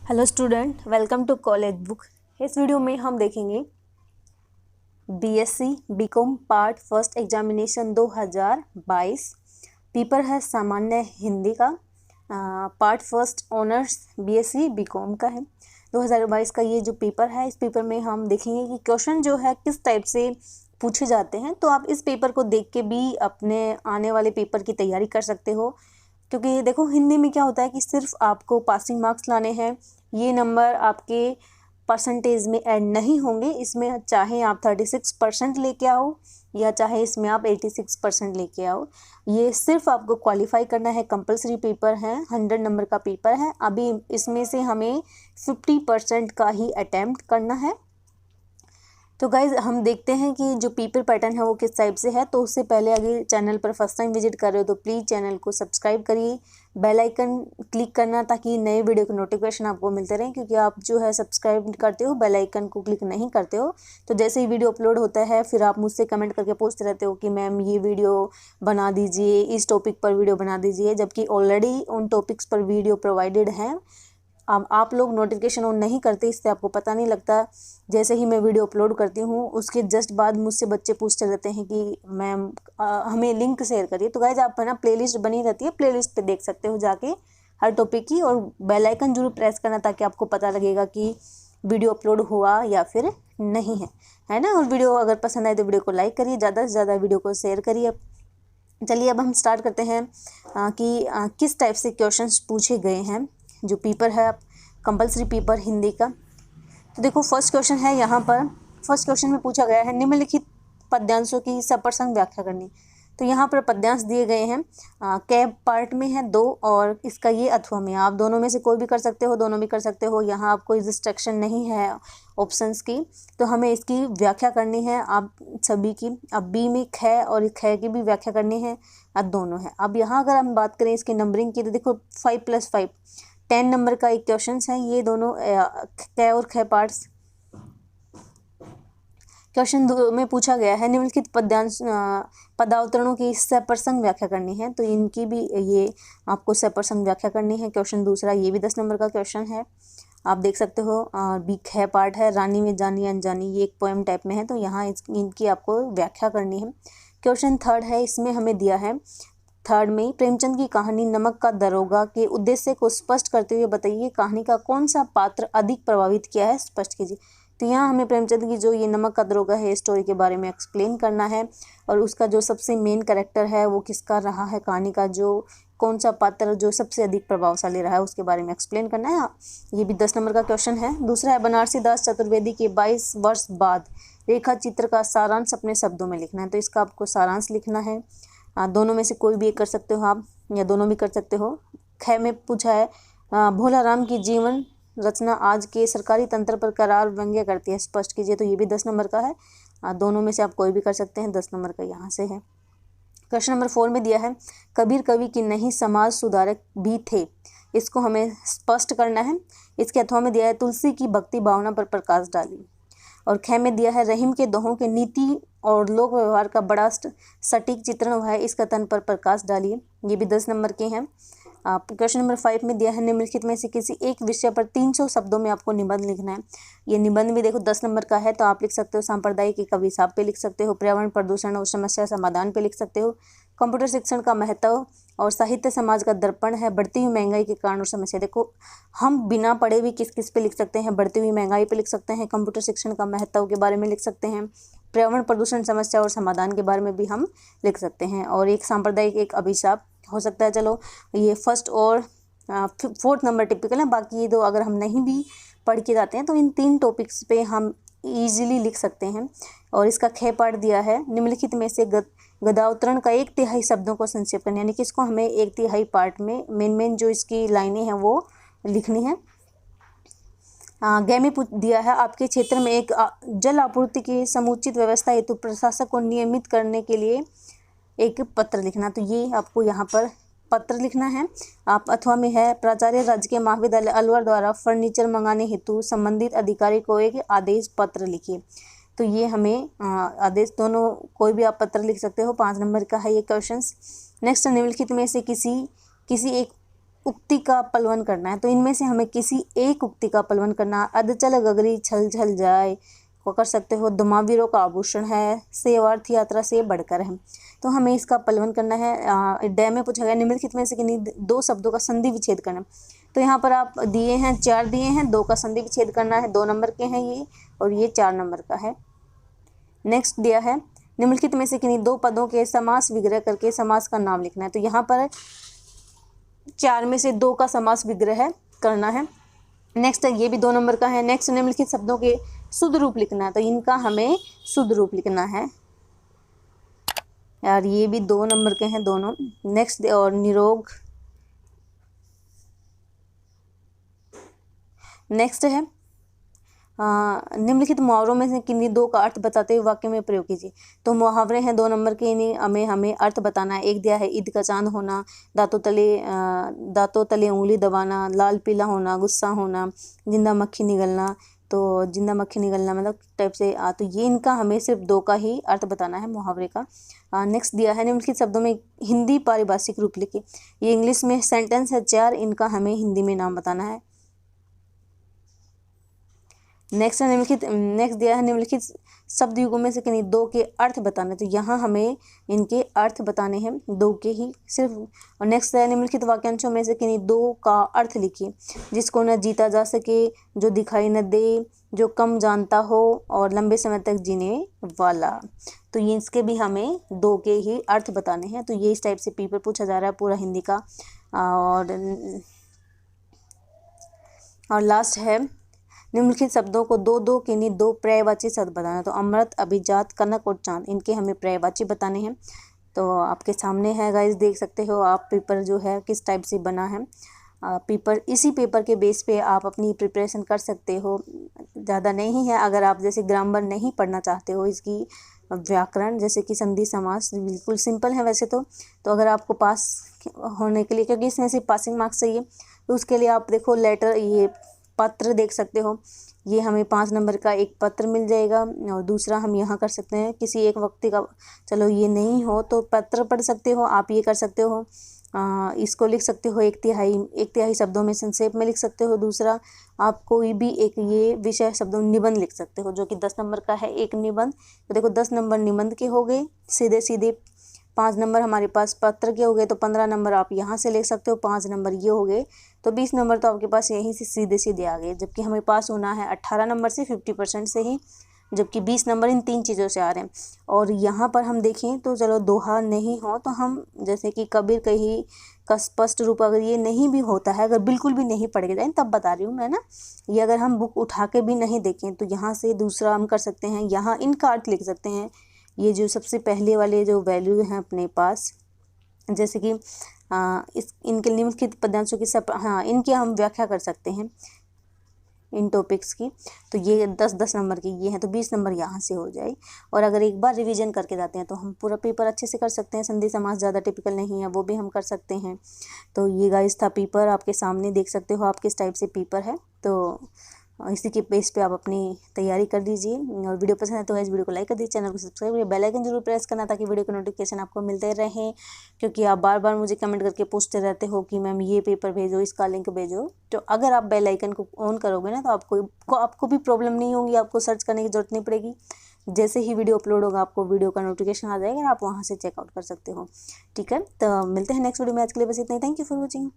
Hello student, welcome to college book. इस video में हम देखेंगे BSc BCom part first examination 2022। Paper है सामान्य हिंदी का। Part first honours BSc BCom का है। 2022 का ये जो पेपर है, इस पेपर में हम देखेंगे कि क्वेश्चन जो है किस टाइप से पूछे जाते हैं। तो आप इस पेपर को देख के भी अपने आने वाले पेपर की तैयारी कर सकते हो, क्योंकि देखो हिंदी में क्या होता है कि सिर्फ आपको पासिंग मार्क्स लाने हैं। ये नंबर आपके परसेंटेज में ऐड नहीं होंगे। इसमें चाहे आप 36% लेके आओ या चाहे इसमें आप 86% लेके आओ, ये सिर्फ आपको क्वालिफाई करना है। कंपलसरी पेपर है, 100 नंबर का पेपर है। अभी इसमें से हमें 50% का ही अटैम्प्ट करना है। तो गाइज हम देखते हैं कि जो पेपर पैटर्न है वो किस टाइप से है। तो उससे पहले अगर चैनल पर फर्स्ट टाइम विजिट कर रहे हो तो प्लीज़ चैनल को सब्सक्राइब करिए, बेल आइकन क्लिक करना ताकि नए वीडियो के नोटिफिकेशन आपको मिलते रहें। क्योंकि आप जो है सब्सक्राइब करते हो, बेल आइकन को क्लिक नहीं करते हो, तो जैसे ही वीडियो अपलोड होता है फिर आप मुझसे कमेंट करके पूछते रहते हो कि मैम ये वीडियो बना दीजिए, इस टॉपिक पर वीडियो बना दीजिए, जबकि ऑलरेडी उन टॉपिक्स पर वीडियो प्रोवाइडेड हैं। अब आप लोग नोटिफिकेशन ऑन नहीं करते, इससे आपको पता नहीं लगता। जैसे ही मैं वीडियो अपलोड करती हूँ उसके जस्ट बाद मुझसे बच्चे पूछते रहते हैं कि मैम हमें लिंक शेयर करिए। तो गाइज आप है ना, प्लेलिस्ट बनी रहती है, प्लेलिस्ट पे देख सकते हो जाके हर टॉपिक की, और बेल आइकन जरूर प्रेस करना ताकि आपको पता लगेगा कि वीडियो अपलोड हुआ या फिर नहीं है ना। और वीडियो अगर पसंद आए तो वीडियो को लाइक करिए, ज़्यादा से ज़्यादा वीडियो को शेयर करिए। चलिए अब हम स्टार्ट करते हैं कि किस टाइप से क्वेश्चंस पूछे गए हैं। जो पेपर है कंपलसरी पेपर हिंदी का, तो देखो फर्स्ट क्वेश्चन है यहाँ पर। फर्स्ट क्वेश्चन में पूछा गया है निम्नलिखित पद्यांशों की सप्रसंग व्याख्या करनी। तो यहाँ पर पद्यांश दिए गए हैं, कैब पार्ट में है 2 और इसका ये अथवा में। आप दोनों में से कोई भी कर सकते हो, दोनों भी कर सकते हो, यहाँ आप कोई रिस्ट्रिक्शन नहीं है ऑप्शंस की। तो हमें इसकी व्याख्या करनी है आप सभी की। अब बी में ख और ख की भी व्याख्या करनी है, अब दोनों है। अब यहाँ अगर हम बात करें इसकी नंबरिंग की, तो देखो 5+5 10 नंबर का एक क्वेश्चन है। ये दोनों क और ख पार्ट्स। क्वेश्चन 2 में पूछा गया है निम्नलिखित पद्यांश पदावतरणों की सप्रसंग व्याख्या करनी है। तो इनकी भी ये आपको सप्रसंग व्याख्या करनी है। क्वेश्चन दूसरा, ये भी 10 नंबर का क्वेश्चन है, आप देख सकते हो। बी ख पार्ट है, रानी में जानी अनजानी, ये एक पोएम टाइप में है, तो यहाँ इनकी आपको व्याख्या करनी है। क्वेश्चन थर्ड है, इसमें हमें दिया है थर्ड में प्रेमचंद की कहानी नमक का दरोगा के उद्देश्य को स्पष्ट करते हुए बताइए कहानी का कौन सा पात्र अधिक प्रभावित किया है, स्पष्ट कीजिए। तो यहाँ हमें प्रेमचंद की जो ये नमक का दरोगा है स्टोरी के बारे में एक्सप्लेन करना है, और उसका जो सबसे मेन कैरेक्टर है वो किसका रहा है, कहानी का जो कौन सा पात्र जो सबसे अधिक प्रभावशाली रहा है उसके बारे में एक्सप्लेन करना है। ये भी 10 नंबर का क्वेश्चन है। दूसरा है बनारसी दास चतुर्वेदी के 22 वर्ष बाद रेखा चित्र का सारांश अपने शब्दों में लिखना है। तो इसका आपको सारांश लिखना है। दोनों में से कोई भी एक कर सकते हो आप, या दोनों भी कर सकते हो। ख में पूछा है भोला राम की जीवन रचना आज के सरकारी तंत्र पर करार व्यंग्य करती है, स्पष्ट कीजिए। तो ये भी 10 नंबर का है। दोनों में से आप कोई भी कर सकते हैं, 10 नंबर का यहाँ से है। क्वेश्चन नंबर 4 में दिया है कबीर कवि की नहीं समाज सुधारक भी थे, इसको हमें स्पष्ट करना है। इसके अथवा में दिया है तुलसी की भक्ति भावना पर प्रकाश डाली। और ख में दिया है रहीम के दोहों के नीति और लोक व्यवहार का बड़ा सटीक चित्रण हुआ है, इस कथन पर प्रकाश डालिए। ये भी 10 नंबर के हैं। क्वेश्चन नंबर 5 में दिया है निम्नलिखित में से किसी एक विषय पर 300 शब्दों में आपको निबंध लिखना है। ये निबंध भी देखो 10 नंबर का है, तो आप लिख सकते हो सांप्रदायिक एक अभिशाप पे लिख सकते हो, पर्यावरण प्रदूषण और समस्या समाधान पे लिख सकते हो, कंप्यूटर शिक्षण का महत्व और साहित्य समाज का दर्पण है, बढ़ती हुई महंगाई के कारण और समस्या। देखो हम बिना पढ़े भी किस किस पे लिख सकते हैं, बढ़ती हुई महंगाई पे लिख सकते हैं, कंप्यूटर शिक्षण का महत्व के बारे में लिख सकते हैं, पर्यावरण प्रदूषण समस्या और समाधान के बारे में भी हम लिख सकते हैं, और एक सांप्रदायिक एक अभिशाप हो सकता है। चलो ये फर्स्ट और 4th नंबर टिपिकल है। बाकी ये दो अगर हम नहीं भी पढ़ के जाते हैं तो इन 3 टॉपिक्स पे हम इजीली लिख सकते हैं। और इसका ख पार्ट दिया है निम्नलिखित में से गदावतरण का 1/3 शब्दों को संक्षेप करना, यानी कि इसको हमें 1/3 पार्ट में मेन जो इसकी लाइनें हैं वो लिखनी है। ग में दिया है आपके क्षेत्र में एक जल आपूर्ति की समुचित व्यवस्था हेतु प्रशासक को नियमित करने के लिए एक पत्र लिखना। तो ये आपको यहाँ पर पत्र लिखना है। आप अथवा में है प्राचार्य राजकीय महाविद्यालय अलवर द्वारा फर्नीचर मंगाने हेतु संबंधित अधिकारी को एक आदेश पत्र लिखिए। तो ये हमें आदेश दोनों कोई भी आप पत्र लिख सकते हो। 5 नंबर का है ये क्वेश्चन। नेक्स्ट निम्नलिखित में से किसी एक उक्ति का पलवन करना है। तो इनमें से हमें किसी एक उक्ति का पलवन करना। अधचल गगरी छल छल जाए को कर सकते हो। धुमावीरों का आभूषण है, से अर्थ यात्रा से बढ़कर है। तो हमें इसका पलवन करना है। डे में पूछा गया निम्नलिखित में से किन्हीं दो शब्दों का संधि विच्छेद करना। तो यहाँ पर आप दिए हैं 4 दिए हैं, 2 का संधि विच्छेद करना है। 2 नंबर के हैं ये और ये 4 नंबर का है। नेक्स्ट दिया है निम्नलिखित में से किन्हीं 2 पदों के समास विग्रह करके समास का नाम लिखना है। तो यहाँ पर 4 में से 2 का समास विग्रह करना है। नेक्स्ट ये भी 2 नंबर का है। नेक्स्ट निम्नलिखित शब्दों के शुद्ध रूप लिखना है। तो इनका हमें शुद्ध रूप लिखना है यार, ये भी 2 नंबर के हैं दोनों। नेक्स्ट और निरोग। नेक्स्ट है निम्नलिखित मुहावरों में से किन्हीं 2 का अर्थ बताते हुए वाक्य में प्रयोग कीजिए। तो मुहावरे हैं 2 नंबर के, इन्हें हमें अर्थ बताना है। एक दिया है ईद का चांद होना, दांतों तले उंगली दबाना, लाल पीला होना, गुस्सा होना, जिंदा मक्खी निगलना। तो जिंदा मक्खी निगलना मतलब टाइप से तो ये इनका हमें सिर्फ 2 का ही अर्थ बताना है मुहावरे का। नेक्स्ट दिया है निम्नलिखित शब्दों में हिंदी पारिभाषिक रूप लिखिए। ये इंग्लिश में सेंटेंस है 4, इनका हमें हिंदी में नाम बताना है। नेक्स्ट दिया है निम्नलिखित शब्द युगों में से किन्हीं 2 के अर्थ बताने। तो यहाँ हमें इनके अर्थ बताने हैं 2 के ही सिर्फ। और नेक्स्ट है निम्नलिखित वाक्यांशों में से किन्हीं 2 का अर्थ लिखिए। जिसको न जीता जा सके, जो दिखाई न दे, जो कम जानता हो और लंबे समय तक जीने वाला। तो ये इसके भी हमें 2 के ही अर्थ बताने हैं। तो ये इस टाइप से पेपर पूछा जा रहा है पूरा हिंदी का। और लास्ट है निम्नलिखित शब्दों को 2 किन्हीं 2 पर्यायवाची शब्द बताना। तो अमृत, अभिजात, कनक और चांद, इनके हमें पर्यायवाची बताने हैं। तो आपके सामने है गाइस, देख सकते हो आप पेपर जो है किस टाइप से बना है। पेपर इसी पेपर के बेस पे आप अपनी प्रिपरेशन कर सकते हो, ज़्यादा नहीं है। अगर आप जैसे ग्रामर नहीं पढ़ना चाहते हो, इसकी व्याकरण जैसे कि संधि समास बिल्कुल सिंपल है वैसे तो अगर आपको पास होने के लिए, क्योंकि इसमें से पासिंग मार्क्स चाहिए, तो उसके लिए आप देखो लेटर, ये पत्र देख सकते हो। ये हमें 5 नंबर का एक पत्र मिल जाएगा। और दूसरा हम यहाँ कर सकते हैं किसी एक व्यक्ति का, चलो ये नहीं हो तो पत्र पढ़ सकते हो आप, ये कर सकते हो। इसको लिख सकते हो 1/3 शब्दों में संक्षेप में लिख सकते हो। दूसरा आप कोई भी एक ये विषय शब्दों निबंध लिख सकते हो, जो कि 10 नंबर का है एक निबंध। तो देखो 10 नंबर निबंध के हो गए सीधे सीधे। 5 नंबर हमारे पास पत्र के हो गए, तो 15 नंबर आप यहाँ से ले सकते हो। 5 नंबर ये हो गए, तो 20 नंबर तो आपके पास यहीं से सीधे सीधे आ गए। जबकि हमें पास होना है 18 नंबर से 50% से ही, जबकि 20 नंबर इन 3 चीज़ों से आ रहे हैं। और यहाँ पर हम देखें तो चलो दोहा नहीं हो तो हम जैसे कि कबीर कही का स्पष्ट रूप, अगर ये नहीं भी होता है, अगर बिल्कुल भी नहीं पढ़ के जाए, तब बता रही हूँ मैं ना, ये अगर हम बुक उठा के भी नहीं देखें तो यहाँ से दूसरा हम कर सकते हैं। यहाँ इनका अर्थ लिख सकते हैं। ये जो सबसे पहले वाले जो वैल्यू हैं अपने पास, जैसे कि इनके निम्नलिखित पदांशों की इनकी हम व्याख्या कर सकते हैं इन टॉपिक्स की। तो ये 10 नंबर की ये हैं, तो 20 नंबर यहाँ से हो जाए। और अगर एक बार रिवीजन करके जाते हैं तो हम पूरा पेपर अच्छे से कर सकते हैं। संधि समास ज़्यादा टिपिकल नहीं है, वो भी हम कर सकते हैं। तो ये गाइस था पेपर, आपके सामने देख सकते हो आप किस टाइप से पेपर है। तो इसी के बेस पे आप अपनी तैयारी कर दीजिए। और वीडियो पसंद है तो इस वीडियो को लाइक कर दीजिए, चैनल को सब्सक्राइब करिए, बेल आइकन जरूर प्रेस करना ताकि वीडियो के नोटिफिकेशन आपको मिलते रहें। क्योंकि आप बार बार मुझे कमेंट करके पूछते रहते हो कि मैम ये पेपर भेजो, इसका लिंक भेजो। तो अगर आप बेल आइकन को ऑन करोगे ना तो आपको भी प्रॉब्लम नहीं होगी, आपको सर्च करने की जरूरत नहीं पड़ेगी। जैसे ही वीडियो अपलोड होगा आपको वीडियो का नोटिफिकेशन आ जाएगा, आप वहाँ से चेकआउट कर सकते हो। ठीक है, तो मिलते हैं नेक्स्ट वीडियो में। आज के लिए बस इतना ही। Thank you for watching.